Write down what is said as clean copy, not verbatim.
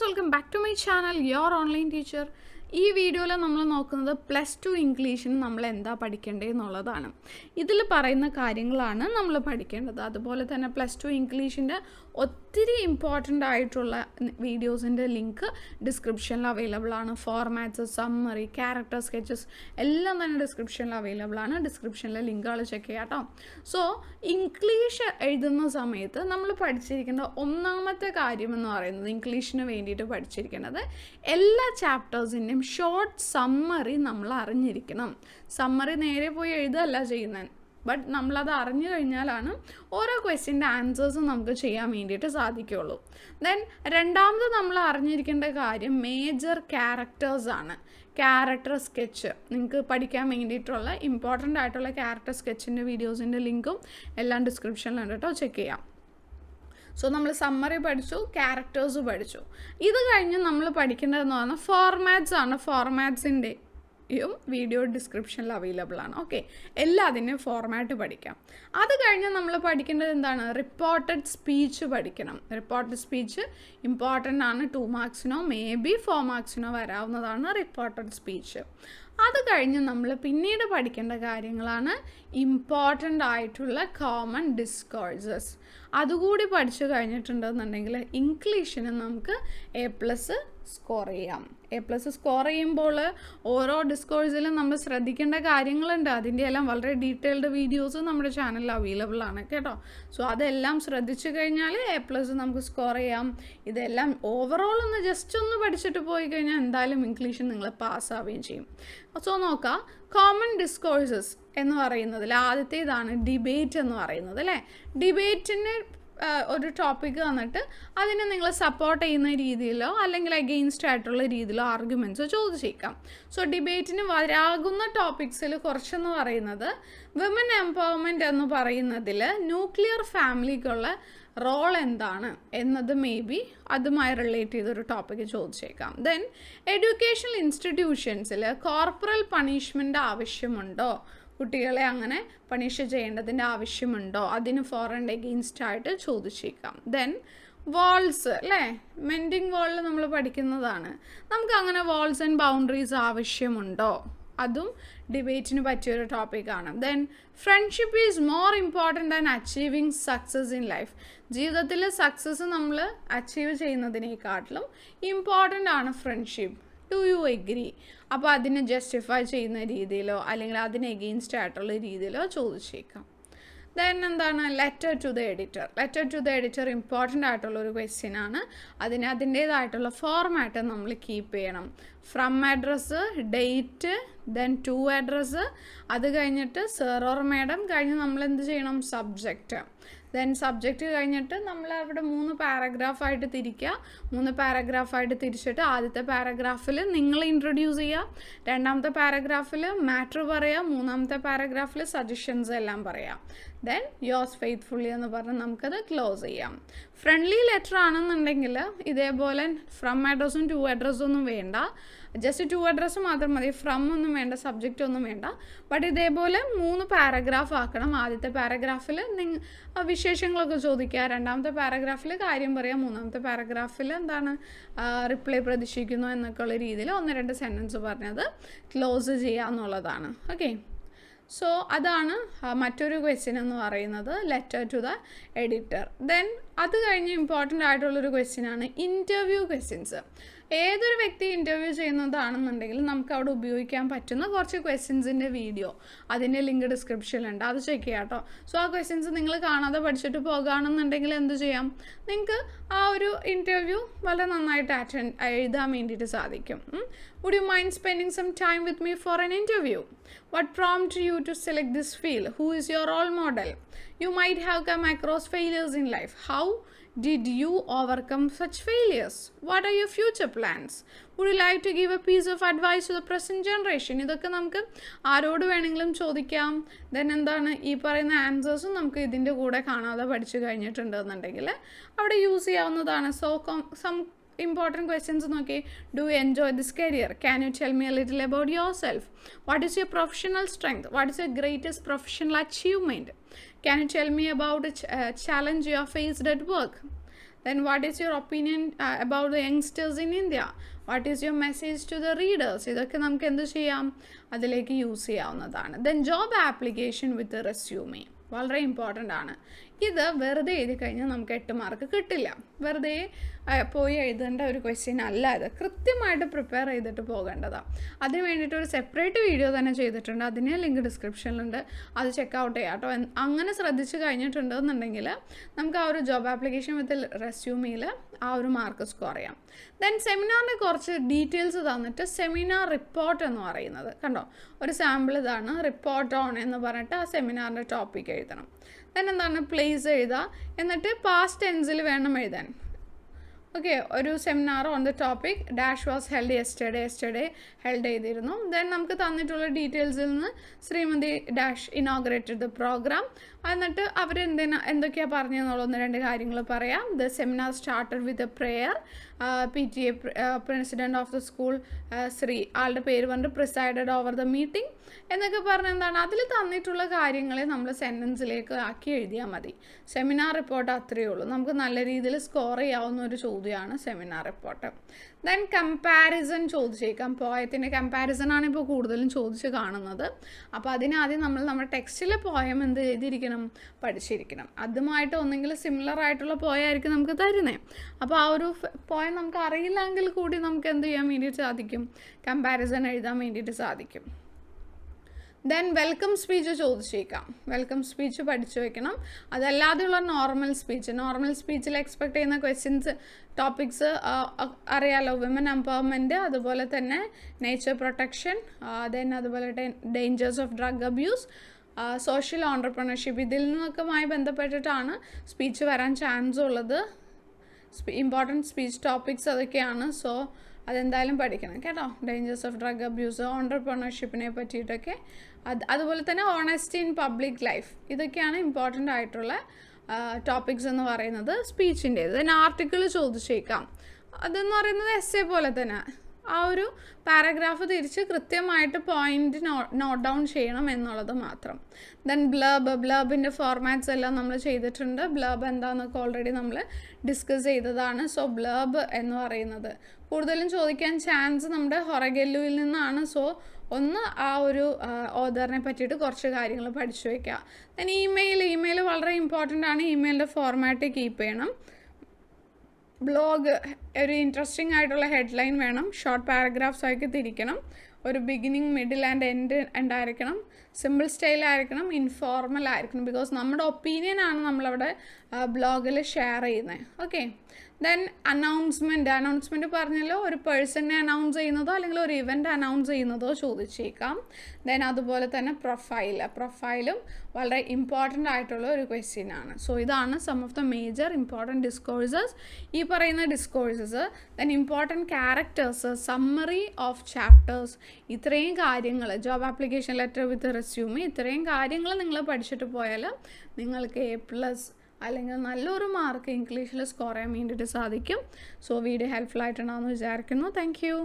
welcome back to my channel, your online teacher. ഈ വീഡിയോയിൽ നമ്മൾ നോക്കുന്നത് +2 ഇംഗ്ലീഷിന് നമ്മൾ എന്താ പഠിക്കേണ്ടത് എന്നുള്ളതാണ്. ഇതിൽ പറയുന്ന കാര്യങ്ങളാണ് നമ്മൾ പഠിക്കേണ്ടത്. അതുപോലെ തന്നെ +2 ഇംഗ്ലീഷിൻ്റെ ഒത്തിരി ഇമ്പോർട്ടൻ്റ് ആയിട്ടുള്ള വീഡിയോസിൻ്റെ ലിങ്ക് ഡിസ്ക്രിപ്ഷനിൽ അവൈലബിൾ ആണ്. ഫോർമാറ്റ്സ്, സമ്മറി, ക്യാരക്ടർ സ്കെച്ചസ് എല്ലാം തന്നെ ഡിസ്ക്രിപ്ഷനിൽ അവൈലബിൾ ആണ്. ഡിസ്ക്രിപ്ഷനിലെ ലിങ്കുകൾ ചെക്ക് ചെയ്യാം കേട്ടോ. സോ ഇംഗ്ലീഷ് എഴുതുന്ന സമയത്ത് നമ്മൾ പഠിച്ചിരിക്കേണ്ട ഒന്നാമത്തെ കാര്യം എന്ന് പറയുന്നത്, ഇംഗ്ലീഷിന് വേണ്ടിയിട്ട് പഠിച്ചിരിക്കേണ്ടത് എല്ലാ ചാപ്റ്റേഴ്സിൻ്റെയും ഷോർട്ട് സമ്മറി നമ്മൾ അറിഞ്ഞിരിക്കണം. സമ്മറി നേരെ പോയി എഴുതുകയല്ല ചെയ്യുന്നത്, ബട്ട് നമ്മളത് അറിഞ്ഞു കഴിഞ്ഞാലാണ് ഓരോ ക്വസ്റ്റ്യൻ്റെ ആൻസേഴ്സ് നമുക്ക് ചെയ്യാൻ വേണ്ടിയിട്ട് സാധിക്കുകയുള്ളൂ. ദെൻ രണ്ടാമത് നമ്മൾ അറിഞ്ഞിരിക്കേണ്ട കാര്യം മേജർ ക്യാരക്ടേഴ്സാണ്. ക്യാരക്ടർ സ്കെച്ച് നിങ്ങൾക്ക് പഠിക്കാൻ വേണ്ടിയിട്ടുള്ള ഇമ്പോർട്ടൻ്റ് ആയിട്ടുള്ള ക്യാരക്ടർ സ്കെച്ചിൻ്റെ വീഡിയോസിൻ്റെ ലിങ്കും എല്ലാം ഡിസ്ക്രിപ്ഷനിലുണ്ട് കേട്ടോ, ചെക്ക് ചെയ്യാം. സോ നമ്മൾ സമ്മറി പഠിച്ചു, ക്യാരക്ടേഴ്സ് പഠിച്ചു. ഇത് കഴിഞ്ഞ് നമ്മൾ പഠിക്കേണ്ടതെന്ന് പറഞ്ഞാൽ ഫോർമാറ്റ്സ് ആണ്. ഫോർമാറ്റ്സിൻ്റെയും വീഡിയോ ഡിസ്ക്രിപ്ഷനിൽ അവൈലബിൾ ആണ്. ഓക്കെ, എല്ലാത്തിൻ്റെയും ഫോർമാറ്റ് പഠിക്കാം. അത് കഴിഞ്ഞ് നമ്മൾ പഠിക്കേണ്ടത് എന്താണ്? റിപ്പോർട്ടഡ് സ്പീച്ച് പഠിക്കണം. റിപ്പോർട്ടഡ് സ്പീച്ച് ഇമ്പോർട്ടൻ്റ് ആണ്. 2 മാർക്സിനോ മേ ബി 4 മാർക്സിനോ വരാവുന്നതാണ് റിപ്പോർട്ടഡ് സ്പീച്ച്. അത് കഴിഞ്ഞ് നമ്മൾ പിന്നീട് പഠിക്കേണ്ട കാര്യങ്ങളാണ് ഇമ്പോർട്ടൻ്റ് ആയിട്ടുള്ള കോമൺ ഡിസ്കോഴ്സസ്. അതുകൂടി പഠിച്ചു കഴിഞ്ഞിട്ടുണ്ടെന്നുണ്ടെങ്കിൽ ഇംഗ്ലീഷിന് നമുക്ക് A+ സ്കോർ ചെയ്യാം. A+ സ്കോർ ചെയ്യുമ്പോൾ ഓരോ ഡിസ്കോഴ്സിലും നമ്മൾ ശ്രദ്ധിക്കേണ്ട കാര്യങ്ങളുണ്ട്. അതിൻ്റെ എല്ലാം വളരെ ഡീറ്റെയിൽഡ് വീഡിയോസ് നമ്മുടെ ചാനലിൽ അവൈലബിൾ ആണ് കേട്ടോ. സോ അതെല്ലാം ശ്രദ്ധിച്ചു കഴിഞ്ഞാൽ A+ നമുക്ക് സ്കോർ ചെയ്യാം. ഇതെല്ലാം ഓവറോൾ ഒന്ന് ജസ്റ്റ് ഒന്ന് പഠിച്ചിട്ട് പോയി കഴിഞ്ഞാൽ എന്തായാലും ഇംഗ്ലീഷിൽ നിങ്ങൾ പാസ്സാവുകയും ചെയ്യും. സോ നോക്കാം, കോമൺ ഡിസ്കോഴ്സസ് എന്ന് പറയുന്നതിൽ ആദ്യത്തേതാണ് ഡിബേറ്റ് എന്ന് പറയുന്നത് അല്ലേ. ഡിബേറ്റിന് ഒരു ടോപ്പിക്ക് തന്നിട്ട് അതിനെ നിങ്ങൾ സപ്പോർട്ട് ചെയ്യുന്ന രീതിയിലോ അല്ലെങ്കിൽ അഗെയിൻസ്റ്റ് ആയിട്ടുള്ള രീതിയിലോ ആർഗ്യുമെൻറ്റ്സ് ചോദിച്ചേക്കാം. സോ ഡിബേറ്റിന് വരാകുന്ന ടോപ്പിക്സിൽ കുറച്ചെന്ന് പറയുന്നത് വിമൻ എംപവർമെൻറ്റ് എന്ന് പറയുന്നതിൽ ന്യൂക്ലിയർ ഫാമിലിക്കുള്ള റോൾ എന്താണ് എന്നത് മേ ബി അതുമായി റിലേറ്റ് ചെയ്തൊരു ടോപ്പിക്ക് ചോദിച്ചേക്കാം. ദെൻ എഡ്യൂക്കേഷണൽ ഇൻസ്റ്റിറ്റ്യൂഷൻസിൽ കോർപ്പറൽ പണിഷ്മെൻ്റ് ആവശ്യമുണ്ടോ, കുട്ടികളെ അങ്ങനെ പണിഷ് ചെയ്യേണ്ടതിൻ്റെ ആവശ്യമുണ്ടോ, അതിന് ഫോർ ആൻഡ് എഗെയിൻസ്റ്റ് ആയിട്ട് ചോദിച്ചേക്കാം. ദെൻ വാൾസ് അല്ലേ, മെൻഡിങ് വാളിൽ നമ്മൾ പഠിക്കുന്നതാണ്. നമുക്ക് അങ്ങനെ വാൾസ് ആൻഡ് ബൗണ്ടറീസ് ആവശ്യമുണ്ടോ, അതും ഡിബേറ്റിന് പറ്റിയൊരു ടോപ്പിക്കാണ്. Then friendship is more important than achieving success in life. ജീവിതത്തിൽ സക്സസ് നമ്മൾ അച്ചീവ് ചെയ്യുന്നതിനേക്കാട്ടിലും ഇമ്പോർട്ടൻ്റ് ആണ് ഫ്രണ്ട്ഷിപ്പ്. Do you agree? അപ്പോൾ അതിനെ ജസ്റ്റിഫൈ ചെയ്യുന്ന രീതിയിലോ അല്ലെങ്കിൽ അതിന് എഗെയിൻസ്റ്റ് ആയിട്ടുള്ള രീതിയിലോ ചോദിച്ചേക്കാം. ദെൻ എന്താണ് letter to the editor. Letter to the editor important ആയിട്ടുള്ളൊരു ക്വസ്റ്റ്യൻ ആണ്. അതിൻ്റേതായിട്ടുള്ള ഫോർമാറ്റ് നമ്മൾ കീപ്പ് ചെയ്യണം. From address, date, then to address, അത് കഴിഞ്ഞിട്ട് സർ ഓർ മാഡം, കഴിഞ്ഞ് നമ്മൾ എന്ത് ചെയ്യണം? സബ്ജക്റ്റ്. ദെൻ സബ്ജക്റ്റ് കഴിഞ്ഞിട്ട് നമ്മൾ അവിടെ 3 പാരഗ്രാഫായിട്ട് തിരിക്കുക. 3 പാരഗ്രാഫായിട്ട് തിരിച്ചിട്ട് ആദ്യത്തെ പാരഗ്രാഫിൽ നിങ്ങൾ ഇൻട്രൊഡ്യൂസ് ചെയ്യുക, രണ്ടാമത്തെ പാരഗ്രാഫിൽ മാറ്റർ പറയുക, മൂന്നാമത്തെ പാരഗ്രാഫിൽ സജഷൻസ് എല്ലാം പറയാം. ദെൻ യോഴ്സ് ഫെയ്ത്ത്ഫുള്ളി എന്ന് പറഞ്ഞ് നമുക്കത് ക്ലോസ് ചെയ്യാം. ഫ്രണ്ട്ലി ലെറ്റർ ആണെന്നുണ്ടെങ്കിൽ ഇതേപോലെ ഫ്രം അഡ്രസ്സും ടു അഡ്രസ്സും ഒന്നും വേണ്ട, ജസ്റ്റ് ടു അഡ്രസ്സ് മാത്രം മതി, ഫ്രം ഒന്നും വേണ്ട, സബ്ജക്റ്റ് ഒന്നും വേണ്ട. ബട്ട് ഇതേപോലെ 3 പാരഗ്രാഫ് ആക്കണം. ആദ്യത്തെ പാരഗ്രാഫിൽ വിശേഷങ്ങളൊക്കെ ചോദിക്കുക, രണ്ടാമത്തെ പാരഗ്രാഫിൽ കാര്യം പറയുക, മൂന്നാമത്തെ പാരഗ്രാഫിൽ എന്താണ് റിപ്ലൈ പ്രതീക്ഷിക്കുന്നു എന്നൊക്കെയുള്ള രീതിയിൽ 1-2 സെൻറ്റൻസ് പറഞ്ഞത് ക്ലോസ് ചെയ്യുക എന്നുള്ളതാണ്. ഓക്കെ, സോ അതാണ് മറ്റൊരു ക്വസ്റ്റ്യൻ എന്ന് പറയുന്നത് letter to the editor. Then അത് കഴിഞ്ഞ് ഇമ്പോർട്ടൻ്റ് ആയിട്ടുള്ളൊരു ക്വസ്റ്റ്യനാണ് ഇൻ്റർവ്യൂ ക്വസ്റ്റ്യൻസ്. ഏതൊരു വ്യക്തി ഇൻ്റർവ്യൂ ചെയ്യുന്നതാണെന്നുണ്ടെങ്കിൽ നമുക്ക് അവിടെ ഉപയോഗിക്കാൻ പറ്റുന്ന കുറച്ച് ക്വസ്റ്റ്യൻസിൻ്റെ വീഡിയോ, അതിൻ്റെ ലിങ്ക് ഡിസ്ക്രിപ്ഷനിലുണ്ട്, അത് ചെക്ക് ചെയ്യാം കേട്ടോ. സോ ആ ക്വസ്റ്റ്യൻസ് നിങ്ങൾ കാണാതെ പഠിച്ചിട്ട് പോകുകയാണെന്നുണ്ടെങ്കിൽ എന്ത് ചെയ്യാം, നിങ്ങൾക്ക് ആ ഒരു ഇൻ്റർവ്യൂ വളരെ നന്നായിട്ട് എഴുതാൻ വേണ്ടിയിട്ട് സാധിക്കും. Would you mind spending some time with me for an interview? What prompted you to select this field? Who is your role model? You might have come across failures in life. How did you overcome such failures? What are your future plans? Would you like to give a piece of advice to the present generation? ഇതൊക്കെ നമുക്ക് ആരോട് വേണമെങ്കിലും ചോദിക്കാം. Then എന്താണ് ഈ പറയുന്ന ആൻസേഴ്സും നമുക്ക് ഇതിൻ്റെ കൂടെ കാണാതെ പഠിച്ചു കഴിഞ്ഞിട്ടുണ്ടെന്നുണ്ടെങ്കിൽ അവിടെ യൂസ് ചെയ്യാവുന്നതാണ്. സോ സം important questions നോക്കി. Do you enjoy this career? Can you tell me a little about yourself? What is your professional strength? What is your greatest professional achievement? Can you tell me about a challenge you have faced at work? Then what is your opinion about the youngsters in India? What is your message to the readers? ഇതൊക്കെ നമുക്ക് എന്ത് ചെയ്യാം, അതിലേക്ക് use ചെയ്യാവുന്നതാണ്. Then job application വിത്ത് resume വളരെ important ആണ്. ഇത് വെറുതെ എഴുതി കഴിഞ്ഞാൽ നമുക്ക് 8 മാർക്ക് കിട്ടില്ല. വെറുതെ പോയി എഴുതേണ്ട ഒരു ക്വസ്റ്റ്യൻ അല്ല ഇത്. കൃത്യമായിട്ട് പ്രിപ്പയർ ചെയ്തിട്ട് പോകേണ്ടതാണ്. അതിന് വേണ്ടിയിട്ട് ഒരു സെപ്പറേറ്റ് വീഡിയോ തന്നെ ചെയ്തിട്ടുണ്ട്. അതിന് ലിങ്ക് ഡിസ്ക്രിപ്ഷനിലുണ്ട്. അത് ചെക്കൗട്ട് ചെയ്യാം കേട്ടോ. അങ്ങനെ ശ്രദ്ധിച്ച് കഴിഞ്ഞിട്ടുണ്ടെന്നുണ്ടെങ്കിൽ നമുക്ക് ആ ഒരു ജോബ് ആപ്ലിക്കേഷൻ വിത്ത് റെസ്യൂമിൽ ആ ഒരു മാർക്ക് സ്കോർ ചെയ്യാം. ദെൻ സെമിനാറിന് കുറച്ച് ഡീറ്റെയിൽസ് തന്നിട്ട് സെമിനാർ റിപ്പോർട്ട് എന്ന് പറയുന്നത് കണ്ടോ, ഒരു സാമ്പിൾ ഇതാണ്. റിപ്പോർട്ട് ഓൺ എന്ന് പറഞ്ഞിട്ട് ആ സെമിനാറിൻ്റെ ടോപ്പിക് എഴുതണം. ദെൻ എന്താണ്, പ്ലേസ് എഴുതുക. എന്നിട്ട് പാസ്റ്റ് ടെൻസിൽ വേണം എഴുതാൻ. ഓക്കെ, ഒരു seminar on the topic dash was held yesterday held ചെയ്തിരുന്നു. ദെൻ നമുക്ക് തന്നിട്ടുള്ള ഡീറ്റെയിൽസിൽ നിന്ന് Shrimati dash inaugurated the programme. എന്നിട്ട് അവർ എന്തൊക്കെയാണ് പറഞ്ഞതെന്നുള്ള 1-2 കാര്യങ്ങൾ പറയാം. The seminar started with a prayer. PTA president of the school Shri ആളുടെ പേര് പറഞ്ഞിട്ട് പ്രിസൈഡഡ് ഓവർ ദ മീറ്റിംഗ് എന്നൊക്കെ പറഞ്ഞാൽ എന്താണ്, അതിൽ തന്നിട്ടുള്ള കാര്യങ്ങളെ നമ്മൾ സെൻറ്റൻസിലേക്ക് ആക്കി എഴുതിയാൽ മതി. സെമിനാർ റിപ്പോർട്ട് അത്രയേ ഉള്ളൂ. നമുക്ക് നല്ല രീതിയിൽ സ്കോർ ചെയ്യാവുന്ന ഒരു ചോദ്യമാണ് സെമിനാർ റിപ്പോർട്ട്. ദെൻ കമ്പാരിസൺ ചോദിച്ചേക്കാം. പോയത്തിൻ്റെ കമ്പാരിസൺ ആണ് ഇപ്പോൾ കൂടുതലും ചോദിച്ച് കാണുന്നത്. അപ്പോൾ അതിനാദ്യം നമ്മൾ നമ്മുടെ ടെക്സ്റ്റിലെ പോയം എന്ത് ചെയ്തിരിക്കണം, പഠിച്ചിരിക്കണം. അതുമായിട്ട് ഒന്നെങ്കിൽ സിമിലർ ആയിട്ടുള്ള പോയായിരിക്കും നമുക്ക് തരുന്നത്. അപ്പോൾ ആ ഒരു പോയം നമുക്ക് അറിയില്ലെങ്കിൽ കൂടി നമുക്ക് എന്ത് ചെയ്യാൻ വേണ്ടിയിട്ട് സാധിക്കും, കമ്പാരിസൺ എഴുതാൻ വേണ്ടിയിട്ട് സാധിക്കും. ദെൻ വെൽക്കം സ്പീച്ച് ചോദിച്ചേക്കാം. വെൽക്കം സ്പീച്ച് പഠിച്ചു വെക്കണം. അതല്ലാതെയുള്ള നോർമൽ സ്പീച്ചിൽ എക്സ്പെക്ട് ചെയ്യുന്ന ക്വസ്റ്റ്യൻസ് ടോപ്പിക്സ് അറിയാലോ. വിമൻ എംപവർമെൻറ്റ്, അതുപോലെ തന്നെ നേച്ചർ പ്രൊട്ടക്ഷൻ, ദെൻ അതുപോലെ dangers of drug abuse, social entrepreneurship. ഇതിൽ നിന്നൊക്കെയുമായി ബന്ധപ്പെട്ടിട്ടാണ് സ്പീച്ച് വരാൻ ചാൻസ് ഉള്ളത്. ഇമ്പോർട്ടൻറ്റ് സ്പീച്ച് ടോപ്പിക്സ് അതൊക്കെയാണ്. സോ അതെന്തായാലും പഠിക്കണം കേട്ടോ. ഡേഞ്ചേഴ്സ് ഓഫ് ഡ്രഗ് അബ്യൂസ്, ഓൺട്രപ്രണർഷിപ്പിനെ പറ്റിയിട്ടൊക്കെ, അതുപോലെ തന്നെ ഓണസ്റ്റി ഇൻ പബ്ലിക് ലൈഫ്, ഇതൊക്കെയാണ് ഇമ്പോർട്ടൻ്റ് ആയിട്ടുള്ള ടോപ്പിക്സ് എന്ന് പറയുന്നത് സ്പീച്ചിൻ്റേത്. ദെൻ ആർട്ടിക്കിൾ ചോദിച്ചേക്കാം. അതെന്ന് പറയുന്നത് എസ്സേ പോലെ തന്നെ ആ ഒരു പാരഗ്രാഫ് തിരിച്ച് കൃത്യമായിട്ട് പോയിന്റ് നോട്ട് ഡൗൺ ചെയ്യണം എന്നുള്ളത് മാത്രം. ദെൻ ബ്ലബിൻ്റെ ഫോർമാറ്റ്സ് എല്ലാം നമ്മൾ ചെയ്തിട്ടുണ്ട്. ബ്ലബ് എന്താണെന്നൊക്കെ ഓൾറെഡി നമ്മൾ ഡിസ്കസ് ചെയ്തതാണ്. സോ ബ്ലബ് എന്ന് പറയുന്നത് കൂടുതലും ചോദിക്കാൻ ചാൻസ് നമ്മുടെ ഹൊറഗെല്ലുവിൽ നിന്നാണ്. സോ ഒന്ന് ആ ഒരു ഓതറിനെ പറ്റിയിട്ട് കുറച്ച് കാര്യങ്ങൾ പഠിച്ചു വയ്ക്കുക. ദെൻ ഇമെയിൽ വളരെ ഇമ്പോർട്ടൻ്റ് ആണ്. ഇമെയിലിൻ്റെ ഫോർമാറ്റ് കീപ്പ് ചെയ്യണം. ബ്ലോഗ് ഒരു ഇൻട്രസ്റ്റിംഗ് ആയിട്ടുള്ള ഹെഡ്ലൈൻ വേണം. ഷോർട്ട് പാരഗ്രാഫ്സ് ആക്കി തിരിക്കണം. ഒരു ബിഗിനിങ്, മിഡിൽ ആൻഡ് എൻഡ് ഉണ്ടായിരിക്കണം. സിമ്പിൾ സ്റ്റൈലായിരിക്കണം. ഇൻഫോർമൽ ആയിരിക്കണം. ബിക്കോസ് നമ്മുടെ ഒപ്പീനിയനാണ് നമ്മളവിടെ ബ്ലോഗിൽ ഷെയർ ചെയ്യുന്നത്. ഓക്കെ. ദെൻ അനൗൺസ്മെൻറ്റ് പറഞ്ഞല്ലോ, ഒരു പേഴ്സണെ അനൗൺസ് ചെയ്യുന്നതോ അല്ലെങ്കിൽ ഒരു ഇവൻ്റ് അനൗൺസ് ചെയ്യുന്നതോ ചോദിച്ചേക്കാം. ദെൻ അതുപോലെ തന്നെ പ്രൊഫൈലും വളരെ ഇമ്പോർട്ടൻ്റ് ആയിട്ടുള്ള ഒരു ക്വസ്റ്റ്യൻ ആണ്. സോ ഇതാണ് some of the major important discourses. ഈ പറയുന്ന discourses, then important characters, summary of chapters, ഇത്രയും കാര്യങ്ങൾ, job application letter with resume, ഇത്രയും കാര്യങ്ങൾ നിങ്ങൾ പഠിച്ചിട്ട് പോയാൽ നിങ്ങൾക്ക് A+ അല്ലെങ്കിൽ നല്ലൊരു മാർക്ക് ഇംഗ്ലീഷിൽ സ്കോർ ചെയ്യാൻ വേണ്ടിയിട്ട് സാധിക്കും. സോ വീഡിയോ ഹെൽപ്ഫുൾ ആയിട്ടുണ്ടാകുമെന്ന് വിചാരിക്കുന്നു. Thank you.